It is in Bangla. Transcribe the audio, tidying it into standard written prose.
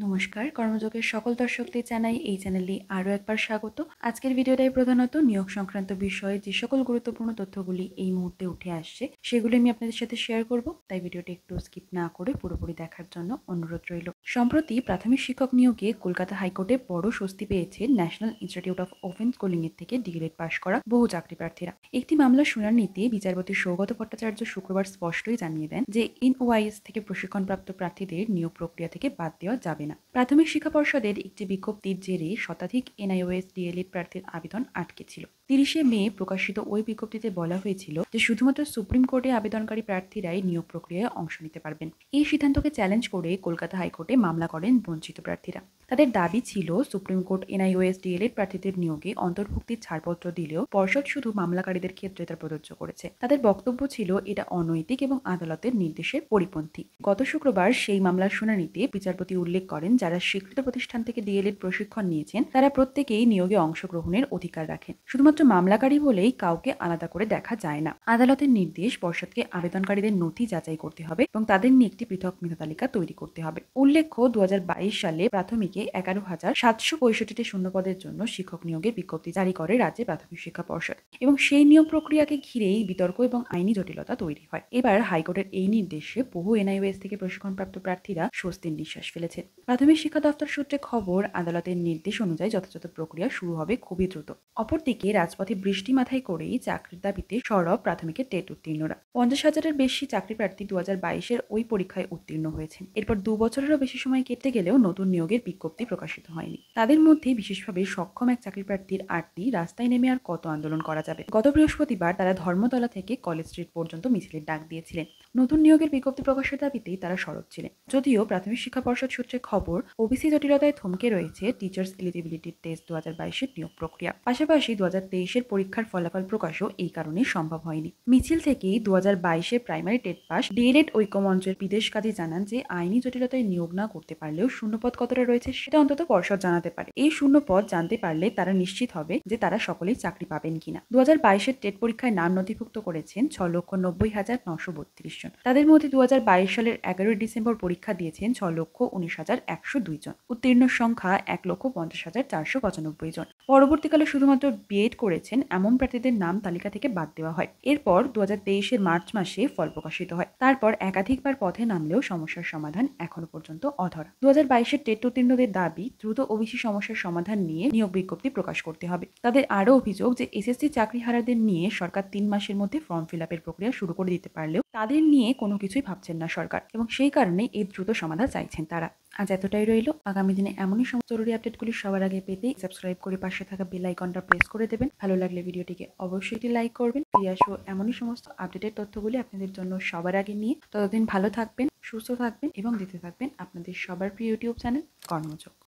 নমস্কার, কর্মযোগের সকল দর্শকদের জানাই এই চ্যানেলে আরও একবার স্বাগত। আজকের ভিডিওটাই প্রধানত নিয়োগ সংক্রান্ত বিষয়ে যে সকল গুরুত্বপূর্ণ তথ্যগুলি এই মুহূর্তে উঠে আসছে সেগুলি আমি আপনাদের সাথে শেয়ার করব, তাই ভিডিওটি একটু স্কিপ না করে পুরোপুরি দেখার জন্য অনুরোধ রইল। সম্প্রতি প্রাথমিক শিক্ষক নিয়োগে কলকাতা হাইকোর্টে বড় স্বস্তি পেয়েছে national institute of open schooling এর থেকে ডিএলএড পাশ করা বহু চাকরি প্রার্থীরা। একটি মামলার শুনানিতে বিচারপতি সৌগত ভট্টাচার্য শুক্রবার স্পষ্টই জানিয়ে দেন যে এনওআইএস থেকে প্রশিক্ষণপ্রাপ্ত প্রার্থীদের নিয়োগ প্রক্রিয়া থেকে বাদ দেওয়া যাবে না। প্রাথমিক শিক্ষা পর্ষদের একটি বিজ্ঞপ্তির জেরে শতাধিক এনআইওএস ডিএলএড প্রার্থীর আবেদন আটকে ছিল। 30শে মে প্রকাশিত ওই বিজ্ঞপ্তিতে বলা হয়েছিল যে শুধুমাত্র সুপ্রিম কোর্টে আবেদনকারী প্রার্থীরাই নিয়োগ প্রক্রিয়ায় অংশ নিতে পারবেন। এই সিদ্ধান্তকে চ্যালেঞ্জ করে কলকাতা হাইকোর্টে মামলা করেন বঞ্চিত প্রার্থীরা। তাদের দাবি ছিল সুপ্রিম কোর্ট এনআইওএস ডিএলএড প্রার্থীদের নিয়োগে অন্তর্ভুক্তির ছাড়পত্র দিলেও পর্ষদ শুধু মামলাকারীদের ক্ষেত্রে তা প্রযোজ্য করেছে। তাদের বক্তব্য ছিল এটা অনৈতিক এবং আদালতের নির্দেশের পরিপন্থী। গত শুক্রবার সেই মামলার শুনানিতে বিচারপতি উল্লেখ করেন যারা স্বীকৃত প্রতিষ্ঠান থেকে ডিএলএড প্রশিক্ষণ নিয়েছেন তারা প্রত্যেকেই নিয়োগে অংশগ্রহণের অধিকার রাখেন। শুধুমাত্র মামলাকারী বলেই কাউকে আলাদা করে দেখা যায় না। আদালতের নির্দেশ পর্ষদকে আবেদনকারীদের নথি যাচাই করতে হবে এবং তাদের নিয়ে একটি পৃথক মেধা তালিকা তৈরি করতে হবে। উল্লেখ্য 2022 সালে প্রাথমিকে 11,765টি শূন্যপদের জন্য শিক্ষক নিয়োগের বিজ্ঞপ্তি জারি করে রাজ্যের প্রাথমিক শিক্ষা পর্ষদ এবং সেই নিয়োগ প্রক্রিয়াকে ঘিরেই বিতর্ক এবং আইনি জটিলতা তৈরি হয়। এবার হাইকোর্টের এই নির্দেশে বহু এনআইওএস থেকে প্রশিক্ষণপ্রাপ্ত প্রার্থীরা স্বস্তির নিঃশ্বাস ফেলেছে। প্রাথমিক শিক্ষা দপ্তর সূত্রে খবর, আদালতের নির্দেশ অনুযায়ী যথাযথ প্রক্রিয়া শুরু হবে খুবই দ্রুত। অপরদিকে রাজপথে বৃষ্টি মাথায় করেই চাকরির দাবিতে সরব প্রাথমিকের টেট উত্তীর্ণরা। 50,000-এর বেশি চাকরি প্রার্থী 2022-এর ওই পরীক্ষায় উত্তীর্ণ হয়েছেন। এরপর 2 বছরেরও বেশি সময় কেটে গেলেও নতুন নিয়োগের বিজ্ঞপ্তি প্রকাশিত হয়নি। তাদের মধ্যে বিশেষভাবে সক্ষম এক চাকরি প্রার্থীর আটটি রাস্তায় নেমে আর কত আন্দোলন করা যাবে। গত বৃহস্পতিবার তারা ধর্মতলা থেকে কলেজ স্ট্রিট পর্যন্ত মিছিলের ডাক দিয়েছিলেন। নতুন নিয়োগের বিজ্ঞপ্তি প্রকাশের দাবিতেই তারা সরব ছিলেন। যদিও প্রাথমিক শিক্ষা পর্ষদ সূত্রে খবর, ওবিসি জটিলতায় থমকে রয়েছে টিচার্স এলিজিবিলিটি টেস্ট 2022-এর নিয়োগ প্রক্রিয়া। পাশাপাশি 2023-এর পরীক্ষার ফলাফল প্রকাশও এই কারণে সম্ভব হয়নি। মিছিল থেকেই 2022-এর প্রাইমারি টেট পাস ডিএলএড ঐক্যমঞ্চের বিদেশ কাজী জানান যে আইনি জটিলতায় নিয়োগ না করতে পারলেও শূন্যপদ কতটা রয়েছে সেটা অন্তত পর্ষদ জানাতে পারে। এই শূন্যপদ জানতে পারলে তারা নিশ্চিত হবে যে তারা সকলেই চাকরি পাবেন কিনা। 2022-এর টেট পরীক্ষায় নাম নথিভুক্ত করেছেন 6,90,932 জন। তাদের মধ্যে 2022 সালের 11 ডিসেম্বর পরীক্ষা দিয়েছেন 6,19,102 জন। উত্তীর্ণ সংখ্যা 1,50,495 জন। পরবর্তীকালে শুধুমাত্র বিএড করেছেন এমন প্রার্থীদের নাম তালিকা থেকে বাদ দেওয়া হয়। এরপর 2023-এর মার্চ মাসে ফল প্রকাশিত হয়। তারপর একাধিকবার পথে নামলেও সমস্যার সমাধান এখনো পর্যন্ত অধরা। 2022-এর টেট উত্তীর্ণদের দাবি দ্রুত ওবিসি সমস্যার সমাধান নিয়ে নিয়োগ বিজ্ঞপ্তি প্রকাশ করতে হবে। তাদের আরও অভিযোগ যে এসএসসি চাকরিহারাদের নিয়ে সরকার 3 মাসের মধ্যে ফর্ম ফিল আপের প্রক্রিয়া শুরু করে দিতে পারলেও তাদের নিয়ে কোনো কিছুই ভাবছেন না সরকার এবং সেই কারণেই এই দ্রুত সমাধান চাইছেন তারা। আজ এতটাই রইল। আগামী দিনে এমনই সমস্ত জরুরি আপডেটগুলি সবার আগে পেতে সাবস্ক্রাইব করে পাশে থাকা বেল আইকনটা প্রেস করে দেবেন। ভালো লাগলে ভিডিওটিকে অবশ্যই একটি লাইক করবেন। ফিরে আসবো এমনই সমস্ত আপডেটের তথ্যগুলি আপনাদের জন্য সবার আগে নিয়ে। ততদিন ভালো থাকবেন, সুস্থ থাকবেন এবং দিতে থাকবেন আপনাদের সবার প্রিয় ইউটিউব চ্যানেল কর্মযোগ।